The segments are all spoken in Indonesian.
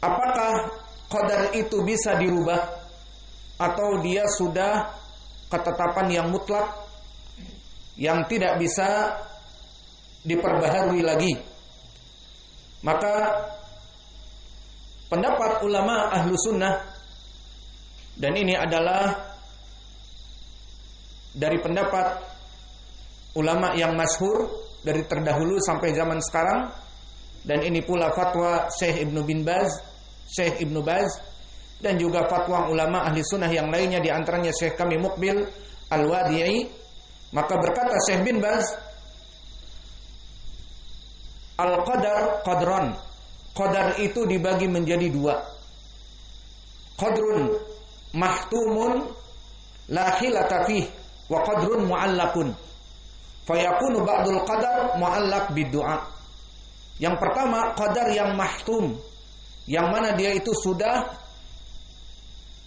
Apakah qadar itu bisa dirubah atau dia sudah ketetapan yang mutlak yang tidak bisa diperbaharui lagi? Maka pendapat ulama ahlu sunnah, dan ini adalah dari pendapat ulama yang masyhur dari terdahulu sampai zaman sekarang, dan ini pula fatwa Syekh Ibnu Baz, dan juga fatwa ulama ahli sunnah yang lainnya, di antaranya Syekh kami Muqbil Al-Wadi'i. Maka berkata Syekh bin Baz, al-qadar qadran, qadar itu dibagi menjadi dua. Qadrun mahtumun la khilata fih, wa qadrun mu'allaqun, fayakunu ba'dul qadar mu'allaq bid-du'a. Yang pertama, qadar yang mahtum, yang mana dia itu sudah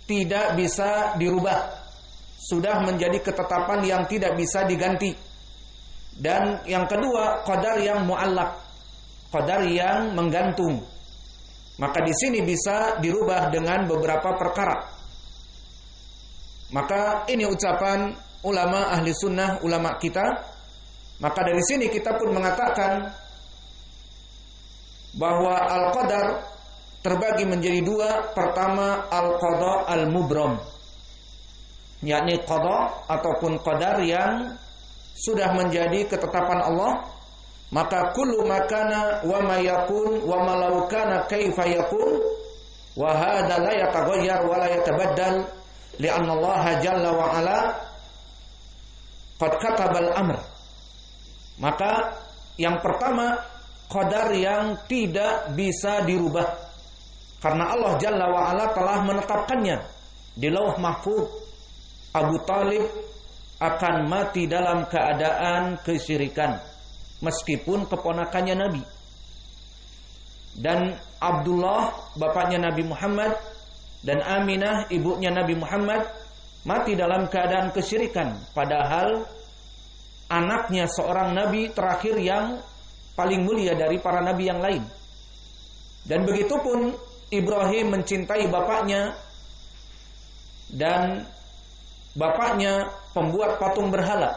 tidak bisa dirubah, sudah menjadi ketetapan yang tidak bisa diganti. Dan yang kedua, qadar yang mu'allaq, qadar yang menggantung. Maka di sini bisa dirubah dengan beberapa perkara. Maka ini ucapan ulama ahli sunnah, ulama kita. Maka dari sini kita pun mengatakan bahwa al-qadar terbagi menjadi dua. Pertama, al-qada al-mubram, yakni qada ataupun qadar yang sudah menjadi ketetapan Allah. Maka kullu makana wa ma yakun wa ma law kana kaifa yakun, wa hadha la yataghayyar wa la yatabaddal li'anna Allah jalla wa ala qad katabal amr. Maka yang pertama, qadar yang tidak bisa dirubah, karena Allah jalla wa ala telah menetapkannya di lauh mahfuz. Abu Talib akan mati dalam keadaan kesyirikan, meskipun keponakannya Nabi. Dan Abdullah, bapaknya Nabi Muhammad, dan Aminah, ibunya Nabi Muhammad, mati dalam keadaan kesyirikan, padahal anaknya seorang nabi terakhir yang paling mulia dari para nabi yang lain. Dan begitupun Ibrahim mencintai bapaknya, dan bapaknya pembuat patung berhala,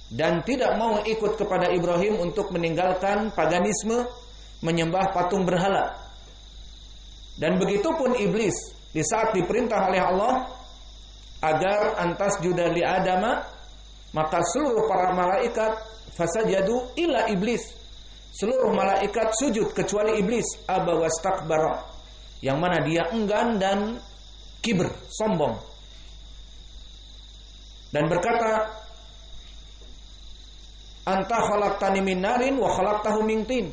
dan tidak mau ikut kepada Ibrahim untuk meninggalkan paganisme, menyembah patung berhala. Dan begitupun iblis, di saat diperintah oleh Allah agar antas juda li Adama, maka seluruh para malaikat fasajadu illa iblis, seluruh malaikat sujud kecuali iblis, aba wastakbara, yang mana dia enggan dan kibr, sombong, dan berkata, anta khalaqtani min narin wa khalaqtahu min tin,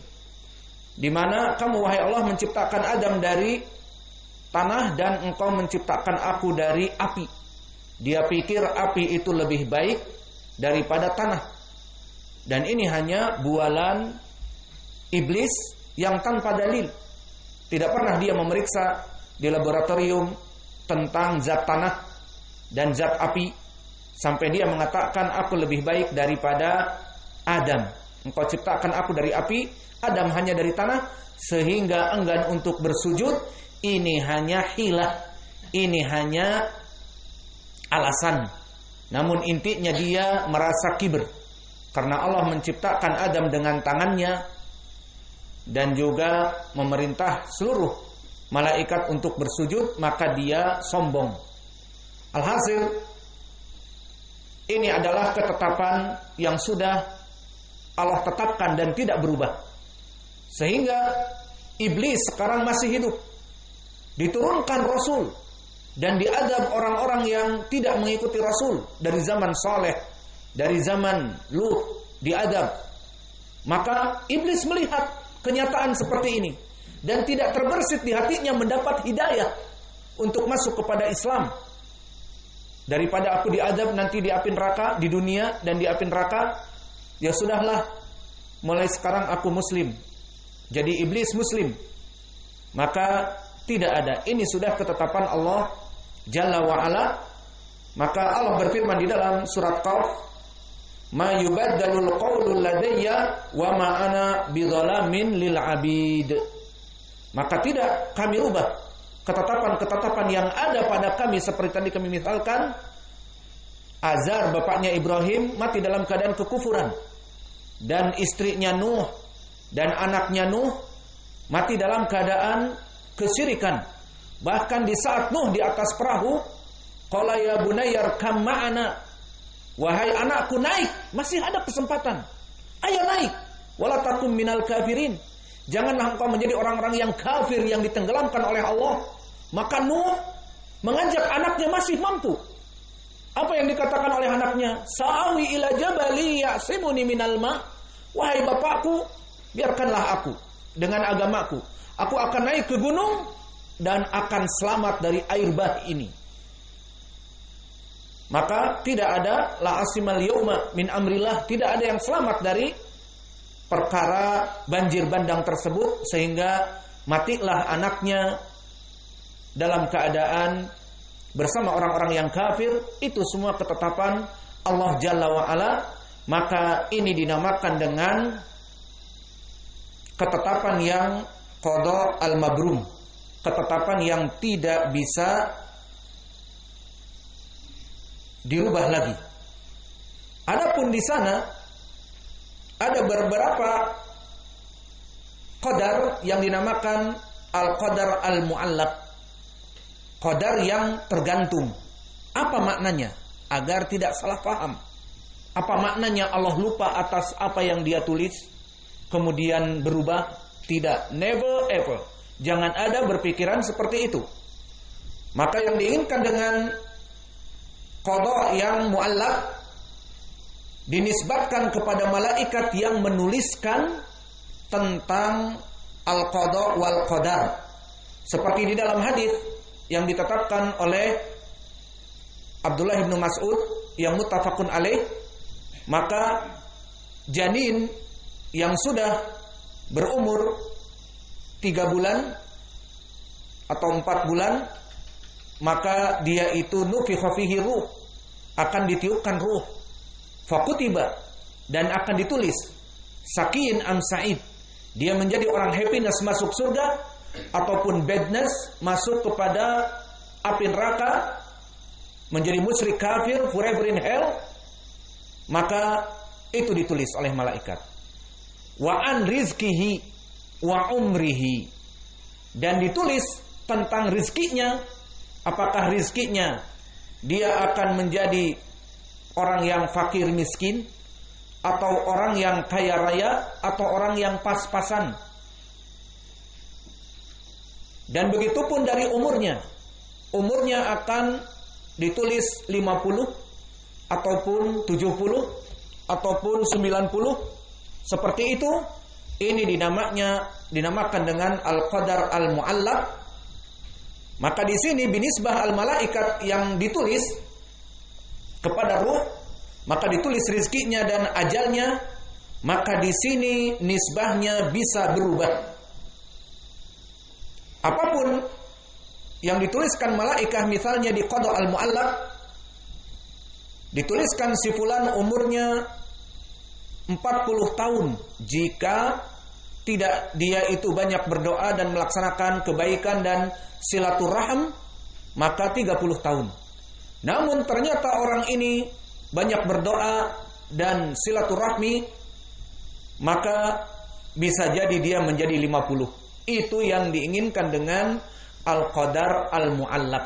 di mana kamu wahai Allah menciptakan Adam dari tanah dan engkau menciptakan aku dari api. Dia pikir api itu lebih baik daripada tanah. Dan ini hanya bualan iblis yang tanpa dalil. Tidak pernah dia memeriksa di laboratorium tentang zat tanah dan zat api, sampai dia mengatakan aku lebih baik daripada Adam. Engkau ciptakan aku dari api, Adam hanya dari tanah, sehingga enggan untuk bersujud. Ini hanya hilah, ini hanya alasan. Namun intinya dia merasa kibir, karena Allah menciptakan Adam dengan tangannya dan juga memerintah seluruh malaikat untuk bersujud, maka dia sombong. Alhasil, ini adalah ketetapan yang sudah Allah tetapkan dan tidak berubah. Sehingga iblis sekarang masih hidup, diturunkan Rasul, dan diadab orang-orang yang tidak mengikuti Rasul. Dari zaman Saleh, dari zaman Lut, diadab. Maka iblis melihat kenyataan seperti ini dan tidak terbersit di hatinya mendapat hidayah untuk masuk kepada Islam. Daripada aku diadab nanti di api neraka di dunia dan di api neraka, ya sudahlah, mulai sekarang aku muslim. Jadi iblis muslim. Maka tidak ada, ini sudah ketetapan Allah Jalla wa ala. Maka Allah berfirman di dalam surat Qaf, ma yubaddalul qawlu ladayya wa ma ana bidzalamin lil abid. Maka tidak kami ubah ketetapan-ketetapan yang ada pada kami. Seperti tadi kami misalkan, Azar bapaknya Ibrahim mati dalam keadaan kekufuran, dan istrinya Nuh dan anaknya Nuh mati dalam keadaan kesyirikan. Bahkan di saat Nuh di atas perahu, qala ya bunayya arkam ma'ana, wahai anakku naik, masih ada kesempatan, ayo naik, wala takum minal kafirin, janganlah engkau menjadi orang-orang yang kafir yang ditenggelamkan oleh Allah. Maka Nuh mengajak anaknya, masih mampu. Apa yang dikatakan oleh anaknya? Sa'awi ila jabali ya'simuni minal ma', wahai bapakku, biarkanlah aku dengan agamaku, aku akan naik ke gunung dan akan selamat dari air bah ini. Maka tidak ada la asimal yauma min amrillah, tidak ada yang selamat dari perkara banjir bandang tersebut, sehingga matilah anaknya dalam keadaan bersama orang-orang yang kafir. Itu semua ketetapan Allah Jalla wa'ala. Maka ini dinamakan dengan ketetapan yang qada al-mabrum, ketetapan yang tidak bisa dirubah lagi. Adapun di sana ada beberapa qadar yang dinamakan al-qadar al-mu'allaq, qadar yang tergantung. Apa maknanya? Agar tidak salah paham. Apa maknanya Allah lupa atas apa yang dia tulis kemudian berubah? Tidak, never ever. Jangan ada berpikiran seperti itu. Maka yang diinginkan dengan qada yang mu'allaq dinisbatkan kepada malaikat yang menuliskan tentang al-qada wal qadar. Seperti di dalam hadis yang ditetapkan oleh Abdullah bin Mas'ud yang muttafaqun alaih, maka janin yang sudah berumur 3 bulan atau 4 bulan, maka dia itu nufikha fihi ruh, akan ditiupkan ruh, faqutiba, dan akan ditulis sakin am sa'id, dia menjadi orang happiness masuk surga ataupun badness masuk kepada api neraka, menjadi musyrik kafir forever in hell. Maka itu ditulis oleh malaikat. Wa an rizkihi wa umrihi, dan ditulis tentang rizkinya. Apakah rizkinya dia akan menjadi orang yang fakir miskin, atau orang yang kaya raya, atau orang yang pas-pasan. Dan begitu pun dari umurnya. Umurnya akan ditulis 50 ataupun 70 ataupun 90, seperti itu. Ini dinamakan dengan al-qadar al-mu'allaq. Maka di sini binisbah al-malaikat yang ditulis kepada ruh, maka ditulis rizkinya dan ajalnya. Maka di sini nisbahnya bisa berubah. Apapun yang dituliskan malaikat, misalnya di qada al-mu'allaq dituliskan si fulan umurnya 40 tahun, jika tidak dia itu banyak berdoa dan melaksanakan kebaikan dan silaturahim, maka 30 tahun. Namun ternyata orang ini banyak berdoa dan silaturahmi, maka bisa jadi dia menjadi 50. Itu yang diinginkan dengan al-qadar al-mu'allaq.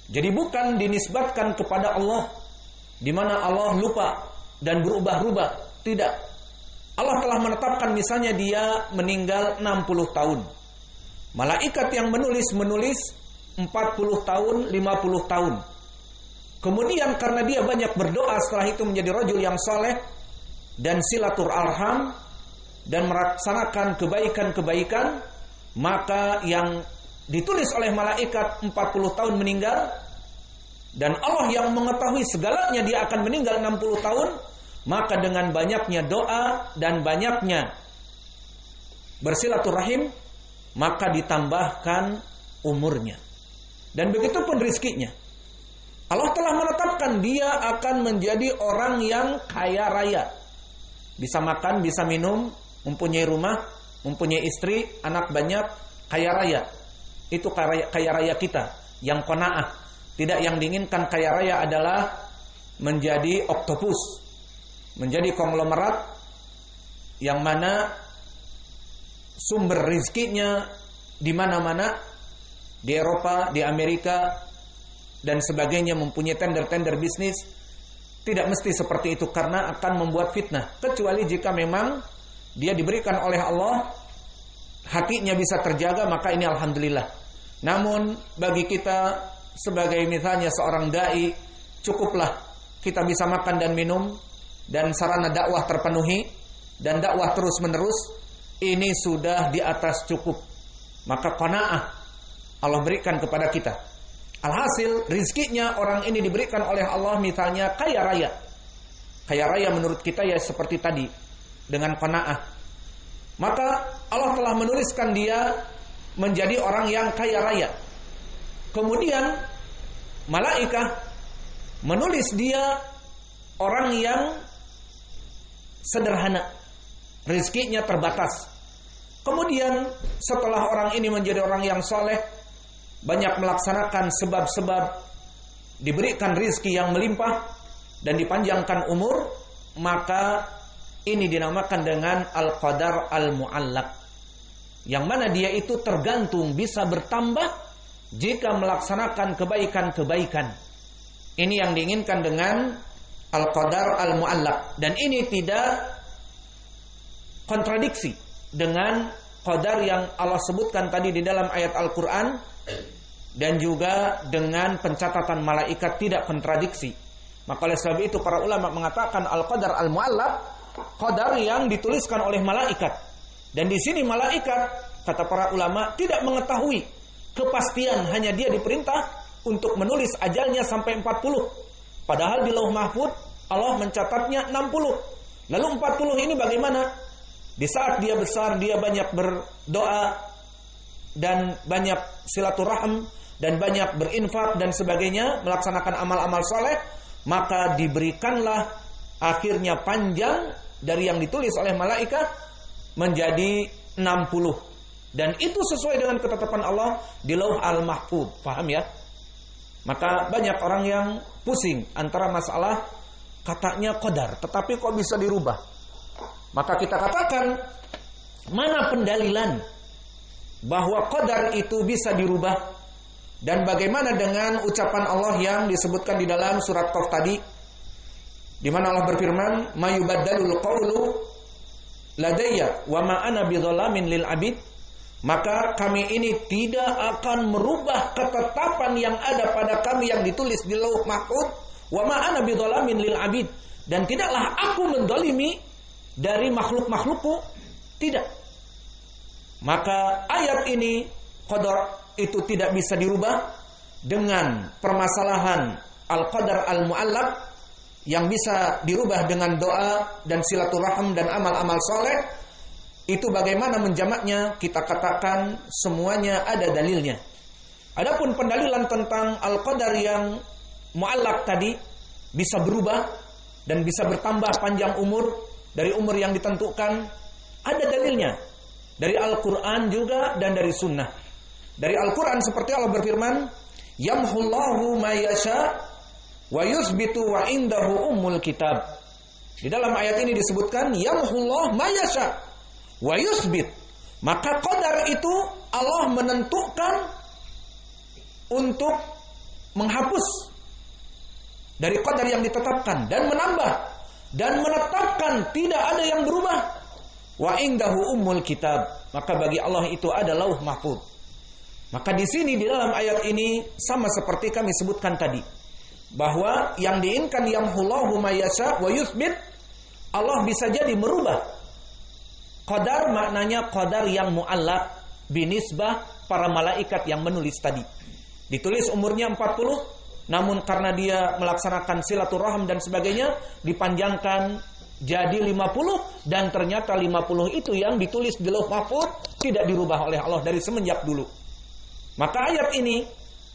Jadi bukan dinisbatkan kepada Allah, di mana Allah lupa dan berubah-ubah. Tidak. Allah telah menetapkan, misalnya dia meninggal 60 tahun. Malaikat yang menulis 40 tahun, 50 tahun. Kemudian karena dia banyak berdoa, setelah itu menjadi rajul yang saleh dan silaturahim dan melaksanakan kebaikan-kebaikan, maka yang ditulis oleh malaikat 40 tahun meninggal, dan Allah yang mengetahui segalanya dia akan meninggal 60 tahun, maka dengan banyaknya doa dan banyaknya bersilaturahim, maka ditambahkan umurnya. Dan begitu pun rizkinya. Allah telah menetapkan dia akan menjadi orang yang kaya raya, bisa makan, bisa minum, mempunyai rumah, mempunyai istri, anak banyak, kaya raya. Itu kaya raya kita yang qanaah. Tidak, yang diinginkan kaya raya adalah menjadi oktopus, menjadi konglomerat yang mana sumber rizkinya di mana-mana, di Eropa, di Amerika dan sebagainya, mempunyai tender-tender bisnis. Tidak mesti seperti itu, karena akan membuat fitnah. Kecuali jika memang dia diberikan oleh Allah, hatinya bisa terjaga, maka ini alhamdulillah. Namun bagi kita sebagai misalnya seorang dai, cukuplah kita bisa makan dan minum dan sarana dakwah terpenuhi dan dakwah terus menerus, ini sudah di atas cukup. Maka qanaah Allah berikan kepada kita. Alhasil rizkinya orang ini diberikan oleh Allah misalnya kaya raya. Kaya raya menurut kita ya seperti tadi, dengan qanaah. Maka Allah telah menuliskan dia menjadi orang yang kaya raya. Kemudian malaikat menulis dia orang yang sederhana, rizkinya terbatas. Kemudian setelah orang ini menjadi orang yang soleh, banyak melaksanakan sebab-sebab, diberikan rizki yang melimpah dan dipanjangkan umur, maka ini dinamakan dengan al-qadar al-mu'allaq, yang mana dia itu tergantung, bisa bertambah jika melaksanakan kebaikan-kebaikan. Ini yang diinginkan dengan al-qadar al-mu'allaq. Dan ini tidak kontradiksi dengan qadar yang Allah sebutkan tadi di dalam ayat Al-Quran, dan juga dengan pencatatan malaikat, tidak kontradiksi. Maka oleh sebab itu para ulama mengatakan al-qadar al-mu'allaq, qadar yang dituliskan oleh malaikat. Dan di sini malaikat, kata para ulama, tidak mengetahui kepastian, hanya dia diperintah untuk menulis ajalnya sampai 40. Padahal di Lauh Mahfuz Allah mencatatnya 60. Lalu 40 ini bagaimana? Di saat dia besar, dia banyak berdoa dan banyak silaturahim dan banyak berinfak dan sebagainya, melaksanakan amal-amal soleh, maka diberikanlah akhirnya panjang dari yang ditulis oleh malaikat menjadi 60. Dan itu sesuai dengan ketetapan Allah di Lauh Al-Mahfuz. Paham ya? Maka banyak orang yang pusing antara masalah katanya qadar, tetapi kok bisa dirubah. Maka kita katakan, mana pendalilan bahwa qadar itu bisa dirubah? Dan bagaimana dengan ucapan Allah yang disebutkan di dalam surat Qaf tadi, di mana Allah berfirman, "Mayubaddalul qawlu ladayya wa ma ana bidzalamin lil abid." Maka kami ini tidak akan merubah ketetapan yang ada pada kami yang ditulis di Lauh Mahfuz. Wa ma ana bidzalamin lil abid. Dan tidaklah aku mendolimi dari makhluk-makhlukku. Tidak. Maka ayat ini, qadar itu tidak bisa dirubah dengan permasalahan al-qadar al-mu'allaq, yang bisa dirubah dengan doa dan silaturahim dan amal-amal soleh. Itu bagaimana menjamaknya? Kita katakan semuanya ada dalilnya. Adapun pendalilan tentang al-qadar yang mu'allaq tadi, bisa berubah dan bisa bertambah panjang umur dari umur yang ditentukan, ada dalilnya dari Al-Quran juga dan dari sunnah. Dari Al-Quran seperti Allah berfirman, "Yamhullahu ma yasha wa yuthbitu wa indahu ummul kitab." Di dalam ayat ini disebutkan yamhullahu ma yasha wa yusbit. Maka qadar itu Allah menentukan untuk menghapus dari qadar yang ditetapkan dan menambah dan menetapkan, tidak ada yang berubah. Wa indahu ummul kitab. Maka bagi Allah itu ada Lauh Mahfuz. Maka di sini di dalam ayat ini sama seperti kami sebutkan tadi, bahwa yang diinginkan yamhullahu ma yasha wa yusbit, Allah bisa jadi merubah. Qadar maknanya qadar yang mu'allaq binisbah para malaikat yang menulis tadi. Ditulis umurnya 40, namun karena dia melaksanakan silaturahim dan sebagainya, dipanjangkan jadi 50, dan ternyata 50 itu yang ditulis di Lauh Mahfuz tidak dirubah oleh Allah dari semenjak dulu. Maka ayat ini,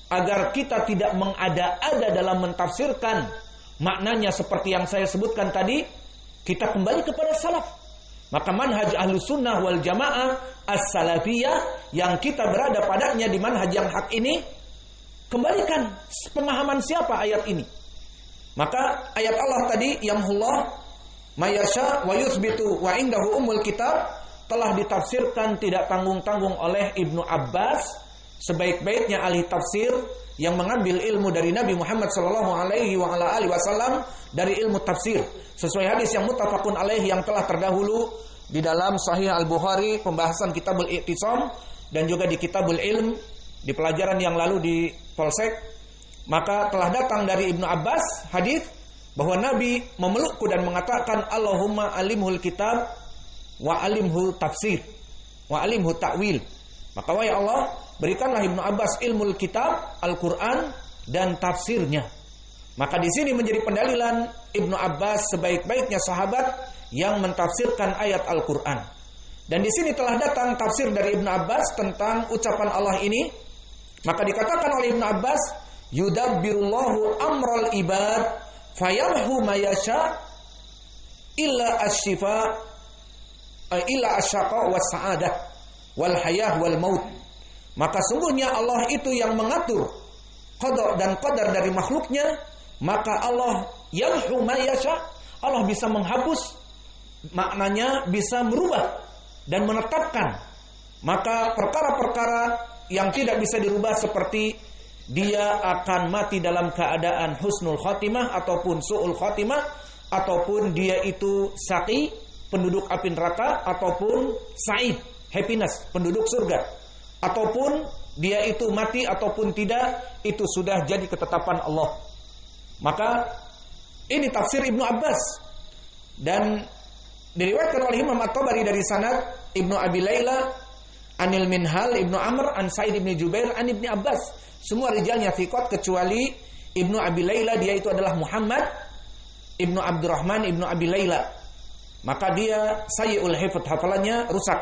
agar kita tidak mengada-ada dalam mentafsirkan maknanya seperti yang saya sebutkan tadi, kita kembali kepada salaf. Maka manhaj Ahlus Sunnah wal Jamaah As-Salafiyah yang kita berada padanya di manhaj yang hak ini, kembalikan pemahaman siapa ayat ini. Maka ayat Allah tadi, yamhullah mayasya wa yuthbitu wa indahu ummul kitab, telah ditafsirkan tidak tanggung-tanggung oleh Ibnu Abbas, sebaik-baiknya ahli tafsir yang mengambil ilmu dari Nabi Muhammad sallallahu alaihi wasallam dari ilmu tafsir sesuai hadis yang muttafaqun alaihi yang telah terdahulu di dalam Sahih Al-Bukhari pembahasan Kitabul I'tisam dan juga di Kitabul Ilm di pelajaran yang lalu di Polsek. Maka telah datang dari Ibnu Abbas hadis bahwa Nabi memelukku dan mengatakan, Allahumma alimhul kitab wa alimhu tafsir wa alimhu ta'wil. Maka wahai Allah, berikanlah Ibnu Abbas ilmu kitab, Al-Quran dan tafsirnya. Maka di sini menjadi pendalilan Ibnu Abbas sebaik-baiknya sahabat yang mentafsirkan ayat Al-Quran. Dan di sini telah datang tafsir dari Ibnu Abbas tentang ucapan Allah ini. Maka dikatakan oleh Ibnu Abbas, yudabbirullahu amral ibad fayamhu mayasya illa asyifa illa asyaqa was sa'adah wal hayah wal maut. Maka sungguhnya Allah itu yang mengatur qada dan qadar dari makhluknya. Maka Allah yamhu mayasya, Allah bisa menghapus, maknanya bisa merubah dan menetapkan. Maka perkara-perkara yang tidak bisa dirubah seperti dia akan mati dalam keadaan husnul khotimah ataupun su'ul khotimah, ataupun dia itu saqi, penduduk api neraka, ataupun sa'id, happiness, penduduk surga, ataupun dia itu mati ataupun tidak, itu sudah jadi ketetapan Allah. Maka ini tafsir Ibnu Abbas dan diriwayatkan oleh Imam At-Tabari dari sanad Ibnu Abi Layla Anil Minhal Ibnu Amr an Sa'id Ibnu Jubair an Ibnu Abbas. Semua rijalnya thiqat kecuali Ibnu Abi Layla, dia itu adalah Muhammad Ibnu Abdurrahman Ibnu Abi Layla. Maka dia sayyi'ul hifdz, hafalannya rusak.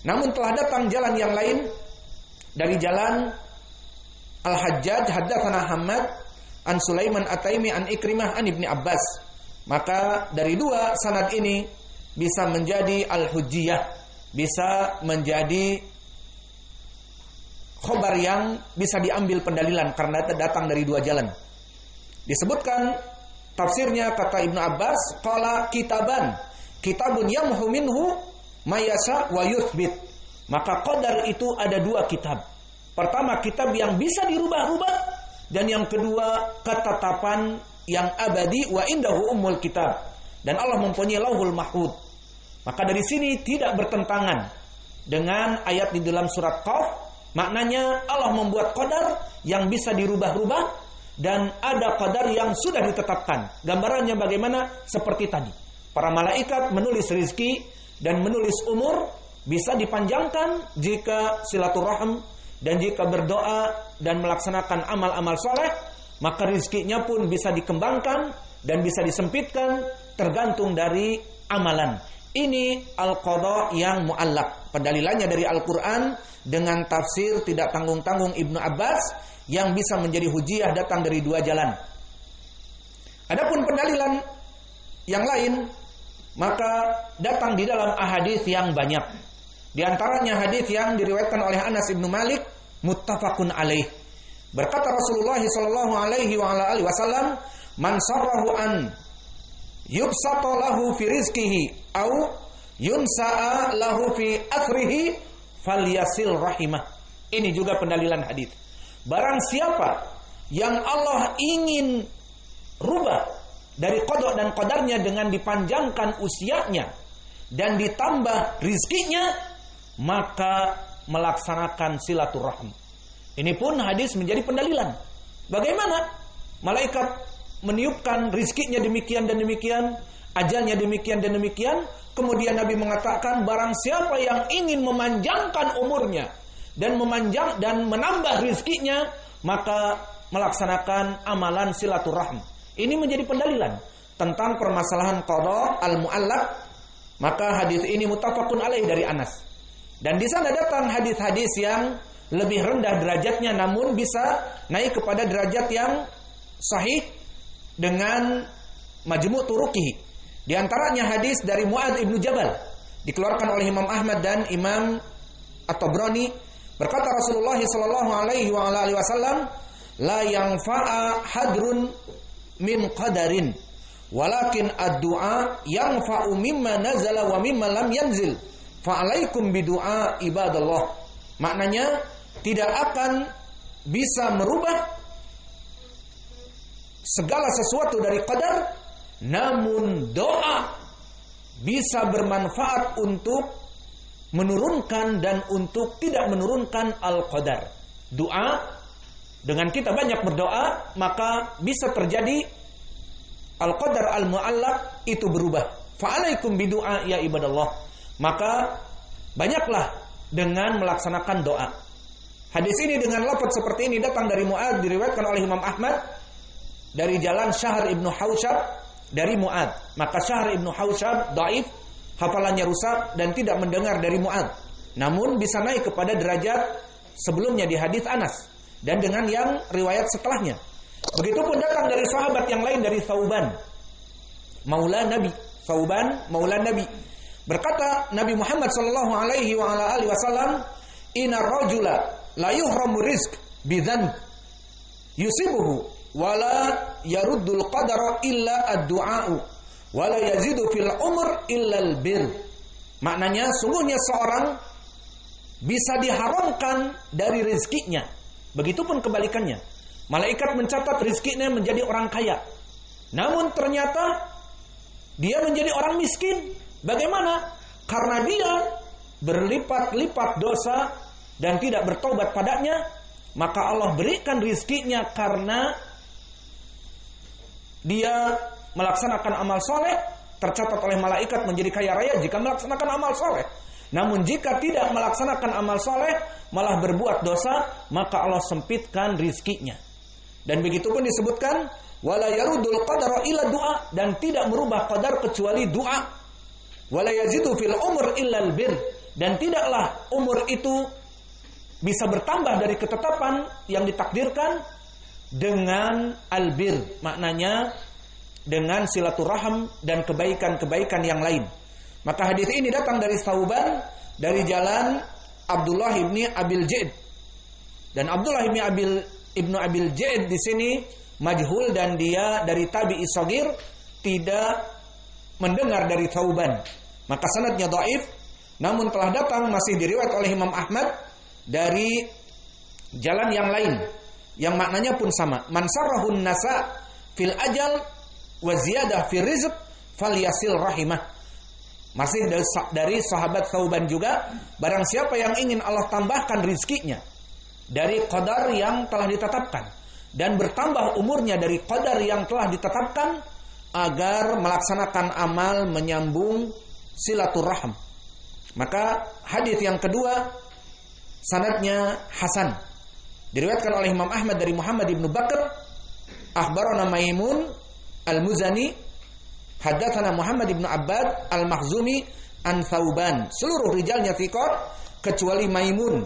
Namun telah datang jalan yang lain dari jalan Al-Hajjaj haddatsana Hammad an Sulaiman At-Taimi an Ikrimah an Ibnu Abbas. Maka dari dua sanad ini bisa menjadi al-hujjiyah, bisa menjadi khobar yang bisa diambil pendalilan karena datang dari dua jalan. Disebutkan tafsirnya kata Ibnu Abbas, qala kitabun yamhu minhu mayasa wa yuthbit. Maka qadar itu ada dua kitab. Pertama, kitab yang bisa dirubah-rubah, dan yang kedua ketetapan yang abadi, wa indahu ummul kitab, dan Allah mempunyai lauhul mahfuz. Maka dari sini tidak bertentangan dengan ayat di dalam surat Qaf. Maknanya Allah membuat qadar yang bisa dirubah-rubah dan ada qadar yang sudah ditetapkan. Gambarannya bagaimana? Seperti tadi, para malaikat menulis rizki dan menulis umur bisa dipanjangkan jika silaturahim dan jika berdoa dan melaksanakan amal-amal soleh, maka rizkinya pun bisa dikembangkan dan bisa disempitkan tergantung dari amalan. Ini al-qadha yang mu'allaq. Pendalilannya dari Al-Quran dengan tafsir tidak tanggung-tanggung Ibnu Abbas yang bisa menjadi hujiyah datang dari dua jalan. Adapun pendalilan yang lain maka datang di dalam ahadits yang banyak. Di antaranya hadis yang diriwayatkan oleh Anas bin Malik muttafaqun alaih. Berkata Rasulullah sallallahu alaihi wasallam, "Man sarrahu an yubsata lahu fi rizqihi au yunsa'a lahu fi athrihi falyasil rahimah." Ini juga pendalilan hadis. Barang siapa yang Allah ingin rubah dari qada dan qadarnya dengan dipanjangkan usianya dan ditambah rizkinya, maka melaksanakan silaturahim. Ini pun hadis menjadi pendalilan. Bagaimana? Malaikat meniupkan rizkinya demikian dan demikian, ajalnya demikian dan demikian. Kemudian Nabi mengatakan, barang siapa yang ingin memanjangkan umurnya dan menambah rizkinya, maka melaksanakan amalan silaturahim. Ini menjadi pendalilan tentang permasalahan qada al-mu'allaq. Maka hadis ini muttafaqun alaih dari Anas. Dan di sana datang hadis-hadis yang lebih rendah derajatnya namun bisa naik kepada derajat yang sahih dengan majmu' turuqihi. Di antaranya hadis dari Mu'adz ibnu Jabal dikeluarkan oleh Imam Ahmad dan Imam At-Tabrani, berkata Rasulullah sallallahu alaihi wasallam, la yanfa'a hadrun min qadarin walakin ad-du'a yanfa'u mimma nazala wa mimma lam yanzil fa'alaikum bidu'a ibadallah. Maknanya tidak akan bisa merubah segala sesuatu dari qadar, namun doa bisa bermanfaat untuk menurunkan dan untuk tidak menurunkan al-qadar. Doa, dengan kita banyak berdoa, maka bisa terjadi al-qadar al-mu'allaq itu berubah. Fa'alaikum bidu'a ya ibadallah. Maka banyaklah dengan melaksanakan doa. Hadis ini dengan lafaz seperti ini datang dari Mu'ad, diriwayatkan oleh Imam Ahmad dari jalan Syahr ibnu Hausyab dari Mu'ad. Maka Syahr ibnu Hausyab dhaif, hafalannya rusak dan tidak mendengar dari Mu'ad. Namun bisa naik kepada derajat sebelumnya di hadis Anas dan dengan yang riwayat setelahnya. Begitupun datang dari sahabat yang lain dari Thauban, maula Nabi. Thauban maula Nabi. Berkata Nabi Muhammad sallallahu alaihi wasallam, "Innar rajula la yuhramu rizq bidzan yusibuhu wala yaruddul qadara illa ad-du'a'u wala yazidu fil umr illal bir." Maknanya sungguhnya seorang bisa diharamkan dari rezekinya. Begitupun kebalikannya. Malaikat mencatat rezekinya menjadi orang kaya. Namun ternyata dia menjadi orang miskin. Bagaimana? Karena dia berlipat-lipat dosa dan tidak bertobat padanya, maka Allah berikan rezekinya karena dia melaksanakan amal soleh, tercatat oleh malaikat menjadi kaya raya jika melaksanakan amal soleh. Namun jika tidak melaksanakan amal soleh, malah berbuat dosa, maka Allah sempitkan rizkinya. Dan begitu pun disebutkan, wala yarudul qadara illa du'a, dan tidak merubah qadar kecuali doa. Wala yazidu fil umur illal bir, dan tidaklah umur itu bisa bertambah dari ketetapan yang ditakdirkan dengan albir, maknanya dengan silaturahim dan kebaikan-kebaikan yang lain. Maka hadis ini datang dari Thauban dari jalan Abdullah ibni Abil Jaid. Dan Abdullah ibnu Abil Jaid di sini majhul dan dia dari tabi'i shagir, tidak mendengar dari Thauban. Maka sanadnya dhaif, namun telah datang masih diriwayat oleh Imam Ahmad dari jalan yang lain yang maknanya pun sama. Man sarrahun nasa fil ajal wa ziyadah fil rizq falyasil rahimah. Masih dari sahabat Thauban juga, barang siapa yang ingin Allah tambahkan rizkinya dari qadar yang telah ditetapkan dan bertambah umurnya dari qadar yang telah ditetapkan, agar melaksanakan amal menyambung silaturahim. Maka hadis yang kedua sanadnya hasan, diriwayatkan oleh Imam Ahmad dari Muhammad ibn Bakr, akhbarana Maimun al-Muzani, haddatsana Muhammad ibn Abbad al-Makhzumi an Thauban. Seluruh rijalnya thiqat kecuali Maimun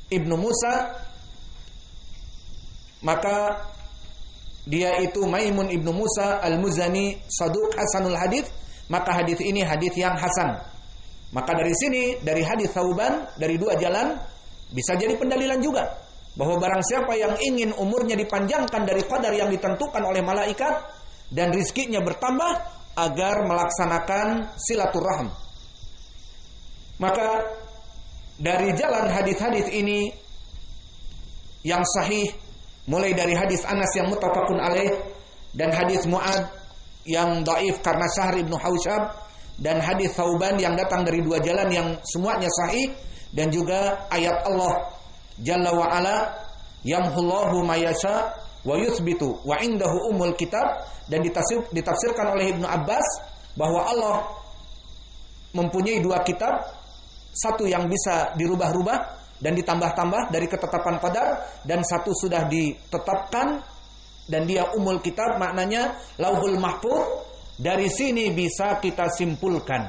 ibnu Musa, maka dia itu Maimun ibnu Musa al-Muzani saduq hasanul hadits, maka hadis ini hadis yang hasan. Maka dari sini, dari hadis Thauban, dari dua jalan, bisa jadi pendalilan juga bahwa barang siapa yang ingin umurnya dipanjangkan dari qadar yang ditentukan oleh malaikat dan rizkinya bertambah, agar melaksanakan silaturahim. Maka dari jalan hadis-hadis ini yang sahih, mulai dari hadis Anas yang muttafaqun alaih, dan hadis Mu'ad yang dhaif karena Syahr ibnu Hausyab, dan hadis Thauban yang datang dari dua jalan yang semuanya sahih, dan juga ayat Allah Jalla wa Ala, yamhullahu ma yasha wa yuthbitu wa indahu umul kitab, dan ditafsirkan oleh Ibnu Abbas bahwa Allah mempunyai dua kitab, satu yang bisa dirubah-rubah dan ditambah-tambah dari ketetapan qadar, dan satu sudah ditetapkan dan dia umul kitab, maknanya lauhul mahfuz. Dari sini bisa kita simpulkan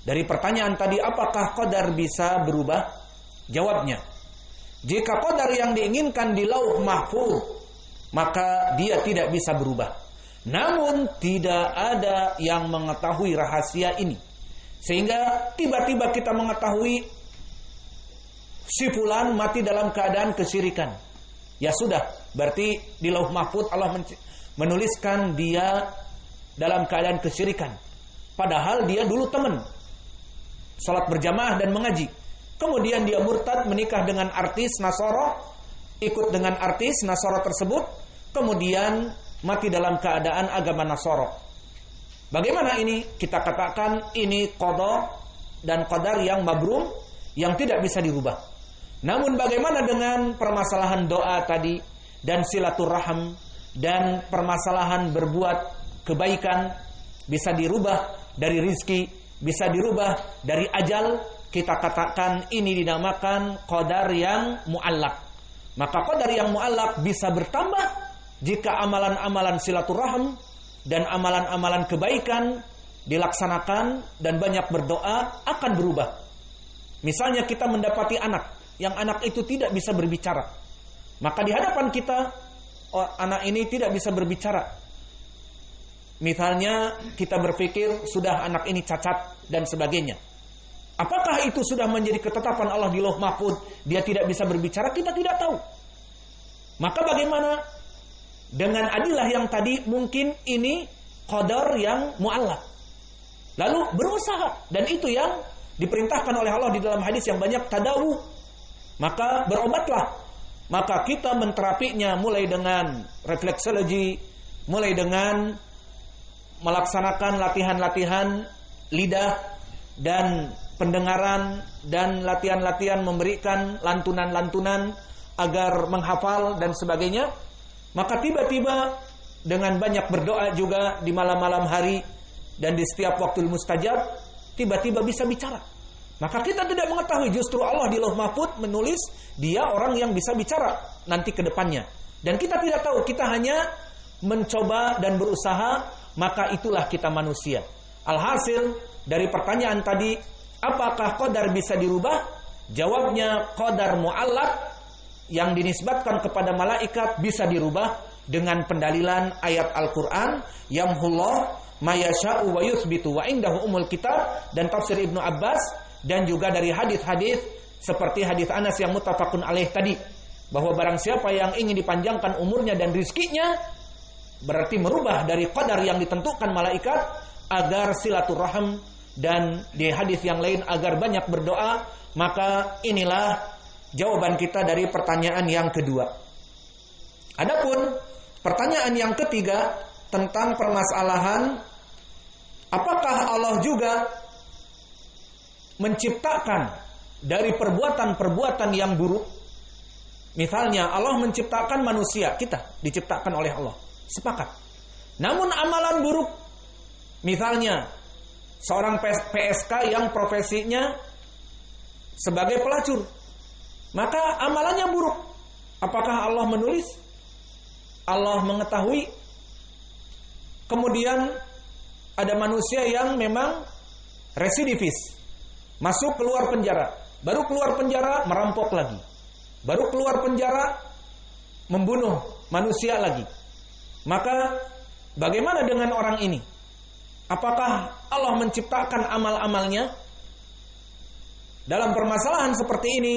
dari pertanyaan tadi, apakah qadar bisa berubah? Jawabnya, jika qadar yang diinginkan di lauh mahfuz, maka dia tidak bisa berubah. Namun tidak ada yang mengetahui rahasia ini. Sehingga tiba-tiba kita mengetahui si fulan mati dalam keadaan kesyirikan. Ya sudah, berarti di Lauh Mahfuz Allah menuliskan dia dalam keadaan kesyirikan. Padahal dia dulu teman salat berjamaah dan mengaji. Kemudian dia murtad, menikah dengan artis Nasoro, ikut dengan artis Nasoro tersebut, kemudian mati dalam keadaan agama Nasoro. Bagaimana ini? Kita katakan ini qada dan qadar yang mabrum, yang tidak bisa dirubah. Namun bagaimana dengan permasalahan doa tadi dan silaturahim dan permasalahan berbuat kebaikan, bisa dirubah dari rizki, bisa dirubah dari ajal. Kita katakan ini dinamakan qadar yang mu'allaq. Maka qadar yang mu'allaq bisa bertambah jika amalan-amalan silaturahim dan amalan-amalan kebaikan dilaksanakan dan banyak berdoa akan berubah. Misalnya kita mendapati anak, yang anak itu tidak bisa berbicara. Maka di hadapan kita, anak ini tidak bisa berbicara. Misalnya kita berpikir sudah anak ini cacat dan sebagainya. Apakah itu sudah menjadi ketetapan Allah di Lauh Mahfuz, dia tidak bisa berbicara? Kita tidak tahu. Maka bagaimana dengan adilah yang tadi? Mungkin ini qadar yang mu'allaq. Lalu berusaha, dan itu yang diperintahkan oleh Allah di dalam hadis yang banyak, tadawu. Maka berobatlah. Maka kita menterapinya mulai dengan refleksologi, mulai dengan melaksanakan latihan-latihan lidah dan pendengaran, dan latihan-latihan memberikan lantunan-lantunan agar menghafal dan sebagainya. Maka tiba-tiba dengan banyak berdoa juga di malam-malam hari dan di setiap waktu mustajab, tiba-tiba bisa bicara. Maka kita tidak mengetahui, justru Allah di Lauh Mahfuz menulis dia orang yang bisa bicara nanti ke depannya. Dan kita tidak tahu, kita hanya mencoba dan berusaha, maka itulah kita manusia. Alhasil dari pertanyaan tadi, apakah qadar bisa dirubah? Jawabnya qadar mu'allaq yang dinisbatkan kepada malaikat bisa dirubah dengan pendalilan ayat Al-Quran, yamhullah mayasha'u wa yuthbitu wa indahu umul kitab, dan tafsir Ibnu Abbas, dan juga dari hadis-hadis seperti hadis Anas yang muttafaqun alaih tadi, bahwa barang siapa yang ingin dipanjangkan umurnya dan rizkinya, berarti merubah dari qadar yang ditentukan malaikat agar silaturahim, dan di hadis yang lain agar banyak berdoa. Maka inilah jawaban kita dari pertanyaan yang kedua. Adapun pertanyaan yang ketiga tentang permasalahan apakah Allah juga menciptakan dari perbuatan-perbuatan yang buruk. Misalnya Allah menciptakan manusia, kita diciptakan oleh Allah, sepakat. Namun amalan buruk, misalnya seorang PSK yang profesinya sebagai pelacur, maka amalannya buruk. Apakah Allah menulis? Allah mengetahui. Kemudian ada manusia yang memang residivis, masuk keluar penjara, baru keluar penjara merampok lagi, baru keluar penjara membunuh manusia lagi. Maka bagaimana dengan orang ini? Apakah Allah menciptakan amal-amalnya? Dalam permasalahan seperti ini,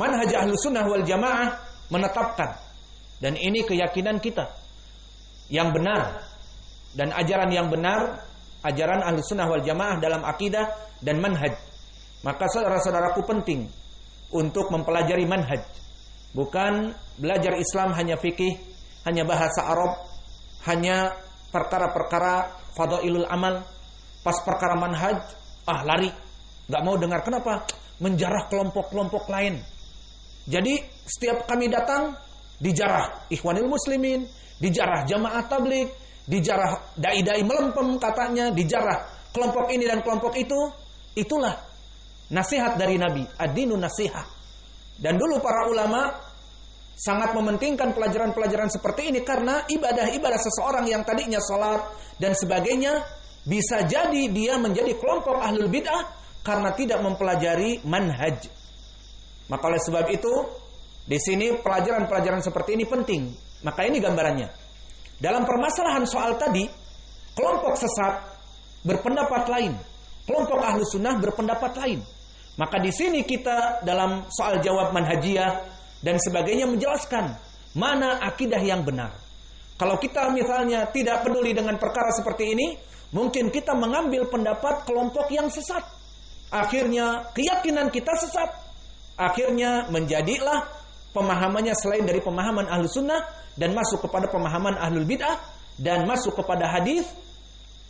manhaj Ahlus Sunnah wal Jamaah menetapkan, dan ini keyakinan kita yang benar dan ajaran yang benar, ajaran Ahlus Sunnah wal Jamaah dalam akidah dan manhaj. Maka saudara-saudaraku penting untuk mempelajari manhaj. Bukan belajar Islam hanya fikih, hanya bahasa Arab, hanya perkara-perkara fadailul amal. Pas perkara manhaj, lari, gak mau dengar. Kenapa? Menjarah kelompok-kelompok lain. Jadi setiap kami datang, dijarah Ikhwanul Muslimin, dijarah Jamaah Tabligh, dijarah dai-dai melempem katanya, dijarah kelompok ini dan kelompok itu. Itulah nasihat dari Nabi, ad-dinu nasihah. Dan dulu para ulama sangat mementingkan pelajaran-pelajaran seperti ini, karena ibadah-ibadah seseorang yang tadinya salat dan sebagainya, bisa jadi dia menjadi kelompok ahlul bid'ah karena tidak mempelajari manhaj. Maka oleh sebab itu, di sini pelajaran-pelajaran seperti ini penting. Maka ini gambarannya. Dalam permasalahan soal tadi, kelompok sesat berpendapat lain, kelompok ahlu sunnah berpendapat lain. Maka di sini kita dalam soal jawab manhajiyah dan sebagainya menjelaskan mana akidah yang benar. Kalau kita misalnya tidak peduli dengan perkara seperti ini, mungkin kita mengambil pendapat kelompok yang sesat. Akhirnya keyakinan kita sesat. Akhirnya menjadilah pemahamannya selain dari pemahaman ahlu sunnah dan masuk kepada pemahaman ahlul bid'ah dan masuk kepada hadis.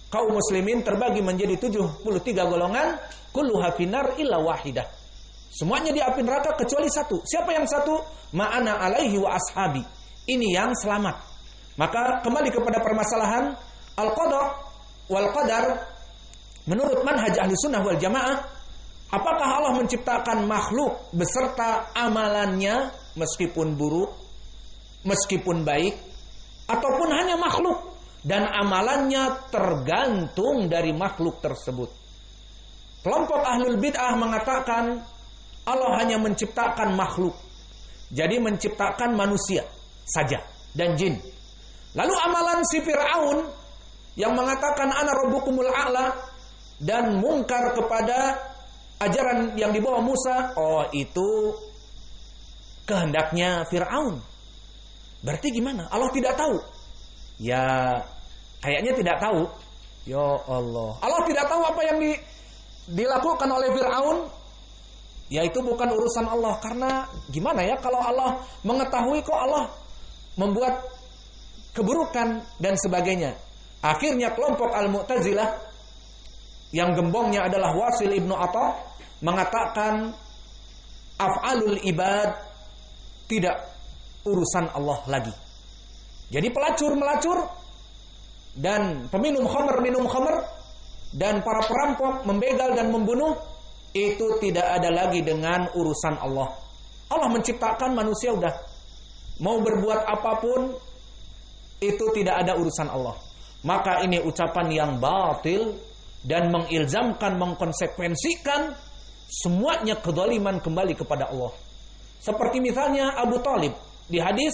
Kaum muslimin terbagi menjadi 73 golongan, kulluha finnar illa wahidah. Semuanya di api neraka kecuali satu. Siapa yang satu? Ma'ana alaihi wa ashabi. Ini yang selamat. Maka kembali kepada permasalahan al-qada wal qadar. Menurut manhaj ahli sunnah wal jamaah, apakah Allah menciptakan makhluk beserta amalannya meskipun buruk, meskipun baik, ataupun hanya makhluk dan amalannya tergantung dari makhluk tersebut? Kelompok ahlul bid'ah mengatakan Allah hanya menciptakan makhluk. Jadi menciptakan manusia saja dan jin. Lalu amalan si Fir'aun yang mengatakan ana rabbukumul a'la dan mungkar kepada ajaran yang dibawa Musa, oh itu kehendaknya Fir'aun. Berarti gimana? Allah tidak tahu? Ya kayaknya tidak tahu. Ya Allah. Allah tidak tahu apa yang dilakukan oleh Fir'aun. Ya itu bukan urusan Allah. Karena gimana ya kalau Allah mengetahui kok Allah membuat keburukan dan sebagainya. Akhirnya kelompok Al-Mu'tazilah yang gembongnya adalah Wasil ibnu Atha mengatakan af'alul ibad tidak urusan Allah lagi. Jadi pelacur-melacur dan peminum khamr minum khamr dan para perampok membegal dan membunuh itu tidak ada lagi dengan urusan Allah. Allah menciptakan manusia udah. Mau berbuat apapun itu tidak ada urusan Allah. Maka ini ucapan yang batil dan mengilzamkan, mengkonsekuensikan semuanya kezaliman kembali kepada Allah. Seperti misalnya Abu Thalib di hadis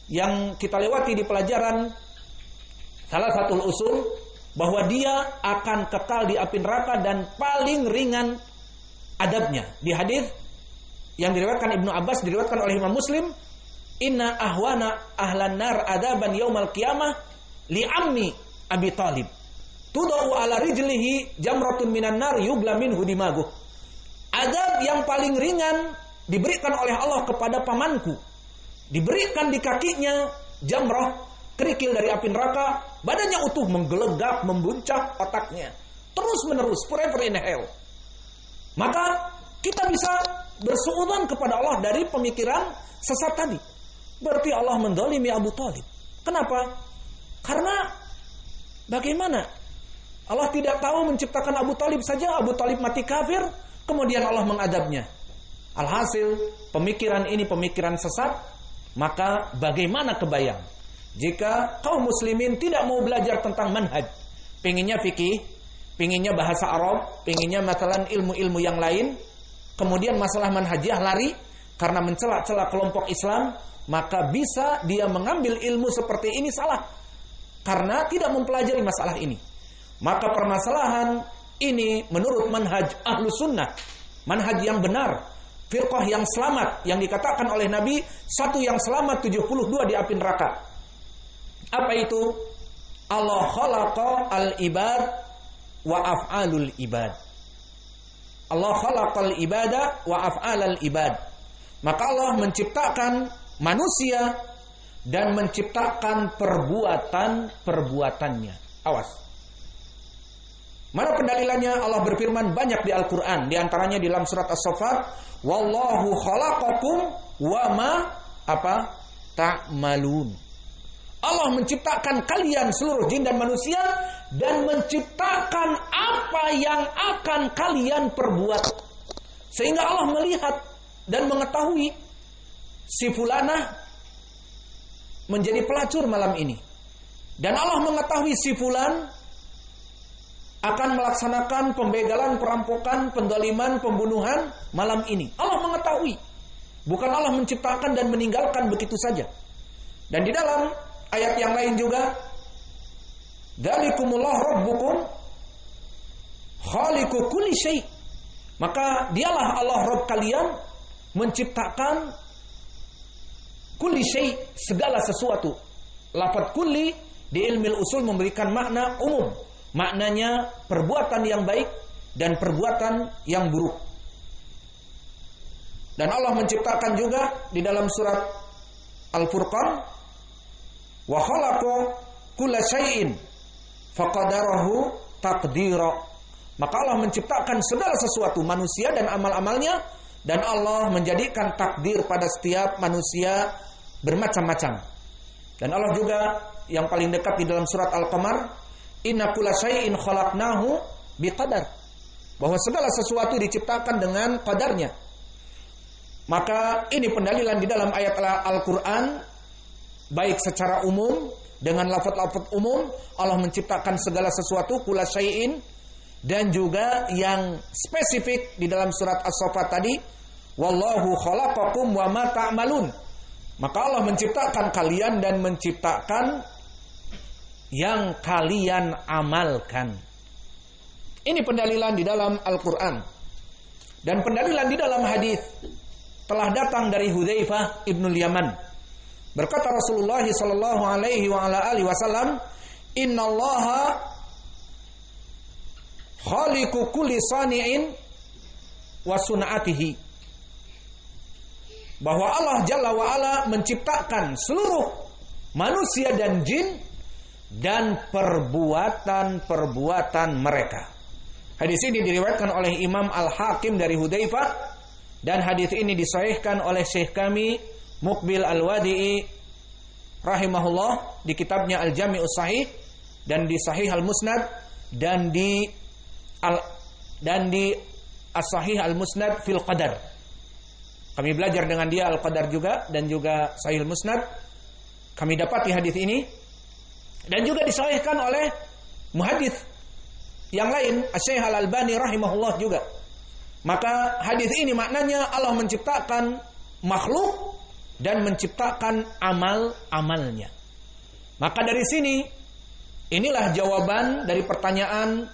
yang kita lewati di pelajaran salah satu usul bahwa dia akan kekal di api neraka dan paling ringan adabnya. Di hadis yang diriwayatkan Ibnu Abbas, diriwayatkan oleh Imam Muslim, inna ahwana ahlan nar adaban yaumal qiyamah li ammi Abi Thalib tudau ala rijlihi jamratun minan nar yubla minhu dimaguh. Adab yang paling ringan diberikan oleh Allah kepada pamanku, diberikan di kakinya jamrah, kerikil dari api neraka, badannya utuh menggelegak, membuncah otaknya terus menerus, forever in hell. Maka kita bisa bersuudzon kepada Allah dari pemikiran sesat tadi. Berarti Allah mendolimi Abu Thalib. Kenapa? Karena bagaimana? Allah tidak tahu menciptakan Abu Thalib saja, Abu Thalib mati kafir, kemudian Allah mengadabnya. Alhasil, pemikiran ini pemikiran sesat. Maka bagaimana kebayang jika kaum muslimin tidak mau belajar tentang manhaj, pengennya fikih, pengennya bahasa Arab, pengennya masalah ilmu-ilmu yang lain, kemudian masalah manhajiyah lari karena mencela-cela kelompok Islam, maka bisa dia mengambil ilmu seperti ini salah karena tidak mempelajari masalah ini. Maka permasalahan ini menurut manhaj ahlu sunnah, manhaj yang benar, firqah yang selamat, yang dikatakan oleh Nabi satu yang selamat 72 di api neraka. Apa itu? Allah khalaqa al-ibad wa af'alul ibad. Allah khalaqal ibada wa af'alal ibad. Maka Allah menciptakan manusia dan menciptakan perbuatan-perbuatannya. Awas. Mana pendalilannya? Allah berfirman banyak di Al-Quran. Di antaranya di dalam surat As-Saffat, wallahu khalaqakum wa ma ta'malun. Allah menciptakan kalian seluruh jin dan manusia dan menciptakan apa yang akan kalian perbuat. Sehingga Allah melihat dan mengetahui si fulanah menjadi pelacur malam ini. Dan Allah mengetahui si fulan akan melaksanakan pembegalan, perampokan, pendoliman, pembunuhan malam ini. Allah mengetahui. Bukan Allah menciptakan dan meninggalkan begitu saja. Dan di dalam ayat yang lain juga Dzalikumullah rabbukum khaliqu kulli syai'. Maka dialah Allah Rabb kalian, menciptakan kulli syai', segala sesuatu. Lafaz kulli di ilmu usul memberikan makna umum. Maknanya perbuatan yang baik dan perbuatan yang buruk. Dan Allah menciptakan juga di dalam surat Al-Furqan, wa khalaqa kulla syai'in faqadarahu taqdira. Maka Allah menciptakan segala sesuatu, manusia dan amal-amalnya, dan Allah menjadikan takdir pada setiap manusia bermacam-macam. Dan Allah juga yang paling dekat di dalam surat Al-Qamar, inna kulla syai'in khalaqnahu biqadar. Bahwa segala sesuatu diciptakan dengan qadarnya. Maka ini pendalilan di dalam ayat Al-Quran, baik secara umum, dengan lafaz-lafaz umum, Allah menciptakan segala sesuatu, kulla syai'in, dan juga yang spesifik di dalam surat As-Saffat tadi, wallahu khalaqakum wa ma ta'malun. Maka Allah menciptakan kalian dan menciptakan yang kalian amalkan. Ini pendalilan di dalam Al-Quran. Dan pendalilan di dalam hadis telah datang dari Hudzaifah ibnul Yaman. Berkata Rasulullah sallallahu alaihi wa ala alihi wasallam, "Innallaha khaliqu kulli sani'in wa sun'atihi." Bahwa Allah Jalla wa Ala menciptakan seluruh manusia dan jin dan perbuatan-perbuatan mereka. Hadis ini diriwayatkan oleh Imam Al-Hakim dari Hudzaifah, dan hadis ini disahihkan oleh Syekh kami Muqbil Al-Wadi'i rahimahullah di kitabnya Al-Jami'us Sahih, dan di Sahih Al-Musnad, dan di As-Sahih Al-Musnad fil Qadar. Kami belajar dengan dia Al-Qadar juga, dan juga Sahih Al-Musnad. Kami dapati hadis ini, dan juga disahihkan oleh muhadits yang lain, Syekh Al-Albani rahimahullah juga. Maka hadis ini maknanya Allah menciptakan makhluk dan menciptakan amal-amalnya. Maka dari sini, inilah jawaban dari pertanyaan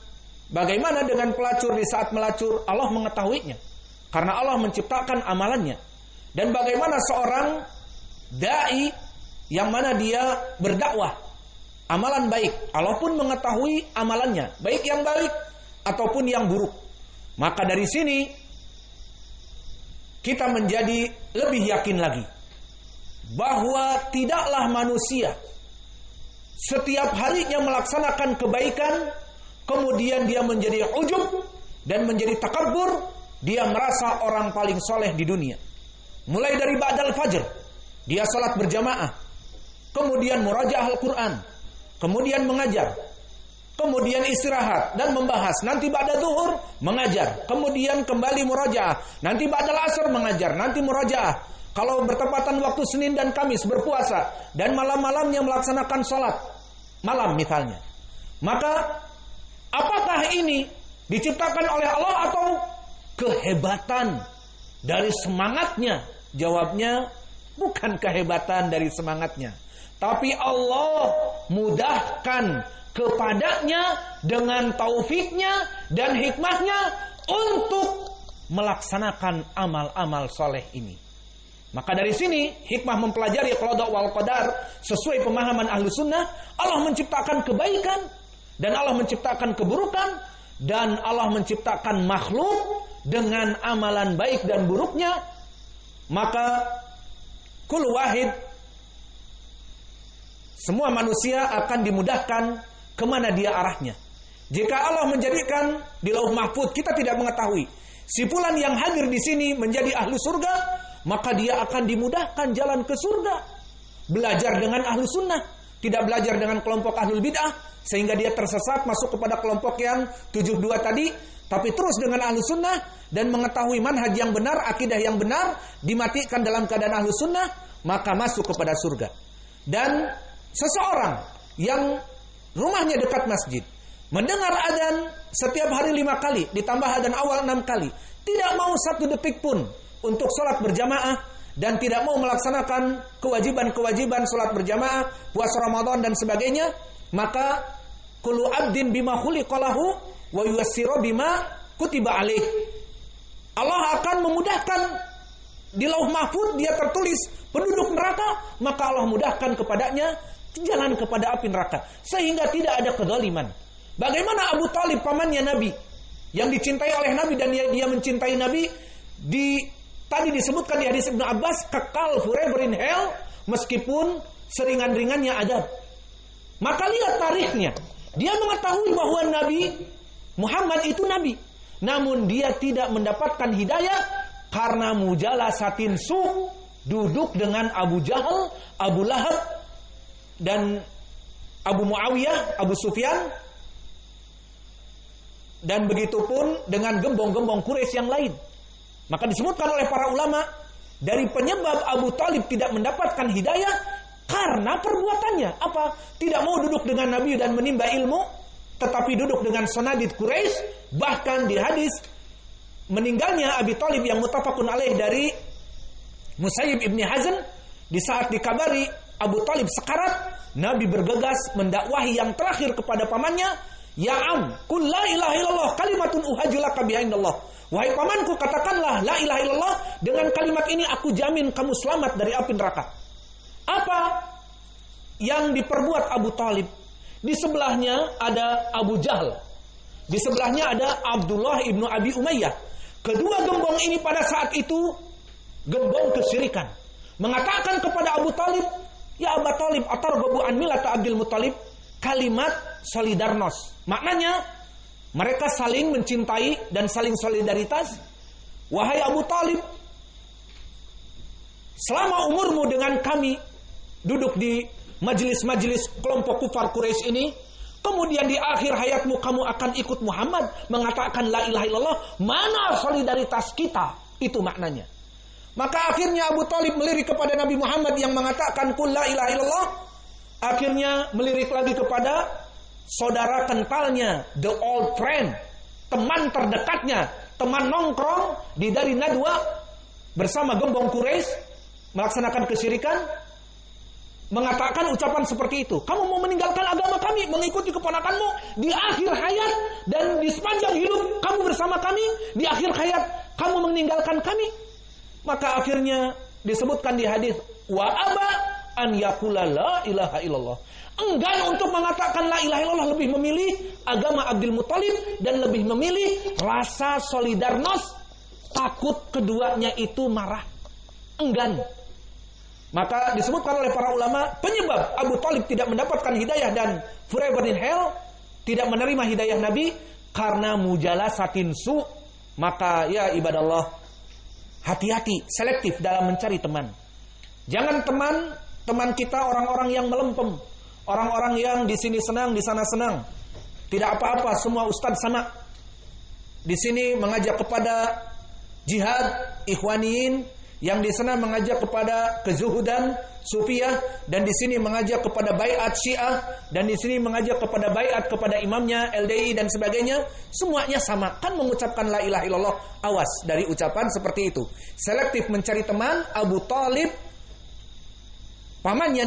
bagaimana dengan pelacur di saat melacur. Allah mengetahuinya karena Allah menciptakan amalannya. Dan bagaimana seorang dai yang mana dia berdakwah amalan baik, Allah pun mengetahui amalannya, baik yang baik ataupun yang buruk. Maka dari sini kita menjadi lebih yakin lagi bahwa tidaklah manusia setiap harinya melaksanakan kebaikan kemudian dia menjadi ujub dan menjadi takabur, dia merasa orang paling soleh di dunia. Mulai dari ba'dal fajr dia salat berjamaah, kemudian murajaah Al-Quran, kemudian mengajar, kemudian istirahat dan membahas, nanti ba'da zuhur mengajar, kemudian kembali murajaah, nanti ba'dal asar mengajar, nanti murajaah. Kalau bertepatan waktu Senin dan Kamis berpuasa, dan malam-malamnya melaksanakan sholat malam misalnya. Maka apakah ini diciptakan oleh Allah atau kehebatan dari semangatnya? Jawabnya bukan kehebatan dari semangatnya, tapi Allah mudahkan kepadanya dengan taufiknya dan hikmahnya untuk melaksanakan amal-amal soleh ini. Maka dari sini hikmah mempelajari qada wal qadar sesuai pemahaman ahlu sunnah. Allah menciptakan kebaikan dan Allah menciptakan keburukan, dan Allah menciptakan makhluk dengan amalan baik dan buruknya. Maka kul wahid, semua manusia akan dimudahkan kemana dia arahnya. Jika Allah menjadikan di Lauh Mahfuz kita tidak mengetahui si fulan yang hadir di sini menjadi ahlu surga, maka dia akan dimudahkan jalan ke surga. Belajar dengan ahlu sunnah, tidak belajar dengan kelompok ahlul bid'ah, sehingga dia tersesat masuk kepada kelompok yang 72 tadi. Tapi terus dengan ahlu sunnah dan mengetahui manhaj yang benar, akidah yang benar, dimatikan dalam keadaan ahlu sunnah, maka masuk kepada surga. Dan seseorang yang rumahnya dekat masjid, mendengar adzan setiap hari 5 kali, ditambah adzan awal 6 kali, tidak mau 1 detik pun untuk sholat berjamaah, dan tidak mau melaksanakan kewajiban-kewajiban sholat berjamaah, puasa Ramadan dan sebagainya, maka kullu abdin bima khuliqalahu wa yuyassiru bima kutiba alaih. Allah akan memudahkan di Lauh Mahfuz dia tertulis penduduk neraka, maka Allah mudahkan kepadanya jalan kepada api neraka sehingga tidak ada kezaliman. Bagaimana Abu Thalib pamannya Nabi yang dicintai oleh Nabi dan dia mencintai Nabi, tadi disebutkan di hadis Ibnu Abbas, kekal forever in hell meskipun seringan-ringannya adab. Maka lihat tarikhnya, dia mengetahui bahwa Nabi Muhammad itu Nabi, namun dia tidak mendapatkan hidayah karena mujalasatin su, duduk dengan Abu Jahal, Abu Lahab, dan Abu Muawiyah, Abu Sufyan, dan begitu pun dengan gembong-gembong Quraisy yang lain. Maka disebutkan oleh para ulama, dari penyebab Abu Thalib tidak mendapatkan hidayah karena perbuatannya. Apa? Tidak mau duduk dengan Nabi dan menimba ilmu, tetapi duduk dengan sanadid Quraisy. Bahkan di hadis meninggalnya Abi Thalib yang muttafaqun alaih dari Musayyib ibni Hazm, di saat dikabari Abu Thalib sekarat, Nabi bergegas mendakwahi yang terakhir kepada pamannya, ya am, qul la ilaha illallah kalimatun uhajjulaka biha indallah. Wahai pamanku, katakanlah la ilaha illallah, dengan kalimat ini aku jamin kamu selamat dari api neraka. Apa yang diperbuat Abu Thalib? Di sebelahnya ada Abu Jahal, di sebelahnya ada Abdullah ibnu Abi Umayyah. Kedua gembong ini pada saat itu gembong kesyirikan, mengatakan kepada Abu Thalib, ya Abu Thalib, atarghabu an millata Abdul Muthalib, kalimat solidarnos. Maknanya mereka saling mencintai dan saling solidaritas. Wahai Abu Thalib, selama umurmu dengan kami duduk di majelis-majelis kelompok kufar Quraisy ini, kemudian di akhir hayatmu kamu akan ikut Muhammad mengatakan la ilaha illallah, mana solidaritas kita? Itu maknanya. Maka akhirnya Abu Thalib melirik kepada Nabi Muhammad yang mengatakan qul la ilaha illallah. Akhirnya melirik lagi kepada saudara kentalnya, the old friend, teman terdekatnya, teman nongkrong di dari Nadwa bersama gembong Quraisy melaksanakan kesyirikan, mengatakan ucapan seperti itu. Kamu mau meninggalkan agama kami, mengikuti keponakanmu di akhir hayat, dan di sepanjang hidup kamu bersama kami, di akhir hayat kamu meninggalkan kami. Maka akhirnya disebutkan di hadis, wa aba an yaqula la ilaha illallah. Enggan untuk mengatakan la ilaha illallah, lebih memilih agama Abdul Muthalib dan lebih memilih rasa solidarnos, takut keduanya itu marah. Enggan. Maka disebutkan oleh para ulama, penyebab Abu Thalib tidak mendapatkan hidayah dan forever in hell, tidak menerima hidayah Nabi, karena mujalasatin su. Maka ya ibadallah, hati-hati, selektif dalam mencari teman. Jangan teman kita orang-orang yang melempem, orang-orang yang di sini senang, di sana senang. Tidak apa-apa, semua ustadz sama. Di sini mengajak kepada jihad ikhwaniyin, yang di sana mengajak kepada kezuhudan sufiyah, dan di sini mengajak kepada baiat syiah, dan di sini mengajak kepada baiat kepada imamnya LDI dan sebagainya. Semuanya sama, kan mengucapkan la ilaha illallah. Awas dari ucapan seperti itu. Selektif mencari teman. Abu Thalib pamannya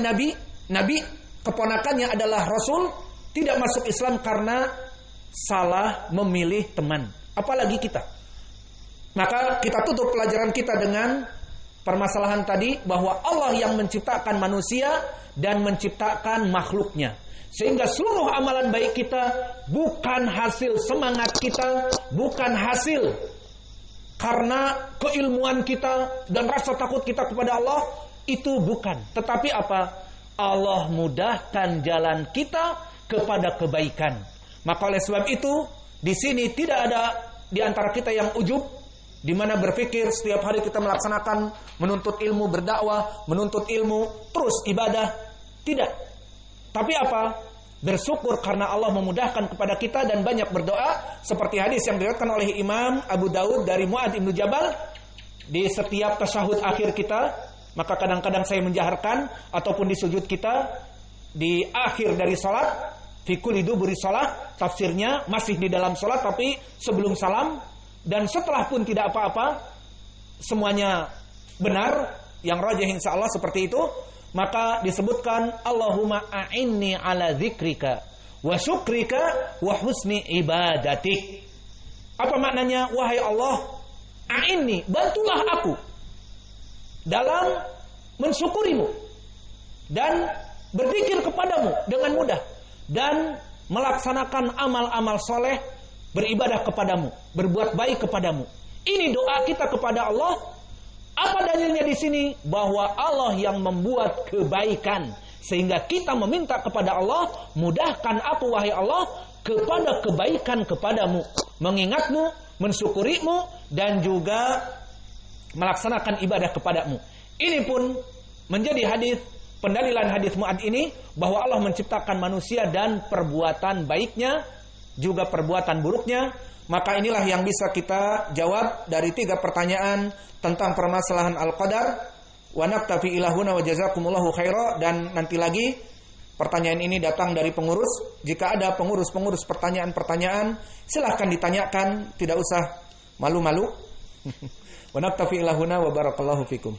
Nabi, keponakannya adalah Rasul, tidak masuk Islam karena salah memilih teman. Apalagi kita. Maka kita tutup pelajaran kita dengan permasalahan tadi, bahwa Allah yang menciptakan manusia dan menciptakan makhluknya. Sehingga seluruh amalan baik kita bukan hasil semangat kita, bukan hasil karena keilmuan kita dan rasa takut kita kepada Allah, itu bukan. Tetapi apa? Allah mudahkan jalan kita kepada kebaikan. Maka oleh sebab itu, di sini tidak ada di antara kita yang ujub, di mana berpikir setiap hari kita melaksanakan menuntut ilmu, berdakwah, menuntut ilmu, terus ibadah. Tidak. Tapi apa? Bersyukur karena Allah memudahkan kepada kita dan banyak berdoa, seperti hadis yang diriwayatkan oleh Imam Abu Daud dari Mu'adz bin Jabal. Di setiap tasyahud akhir kita, maka kadang-kadang saya menjaharkan, ataupun di sujud kita di akhir dari salat, fi kulli duburi salat, tafsirnya masih di dalam salat tapi sebelum salam. Dan setelah pun tidak apa-apa, semuanya benar, yang rajih insyaallah seperti itu. Maka disebutkan Allahumma a'inni ala dzikrika wa syukrika wa husni ibadatik. Apa maknanya? Wahai Allah, a'inni, bantulah aku dalam mensyukurimu dan berzikir kepadamu dengan mudah dan melaksanakan amal-amal soleh, beribadah kepadamu, berbuat baik kepadamu. Ini doa kita kepada Allah. Apa dalilnya di sini? Bahwa Allah yang membuat kebaikan, sehingga kita meminta kepada Allah, mudahkan aku wahai Allah kepada kebaikan kepadamu, mengingatmu, mensyukurimu, dan juga melaksanakan ibadah kepadamu. Ini pun menjadi hadis, pendalilan hadis Mu'adz ini, bahwa Allah menciptakan manusia dan perbuatan baiknya juga perbuatan buruknya. Maka inilah yang bisa kita jawab dari 3 pertanyaan tentang permasalahan al-qadar. Wa naktafi ilahuna wa jazakumullahu khaira. Dan nanti lagi pertanyaan ini datang dari pengurus. Jika ada pengurus-pengurus pertanyaan-pertanyaan, silahkan ditanyakan, tidak usah malu-malu. Wa naktafi ilahuna wa barakallahu fikum.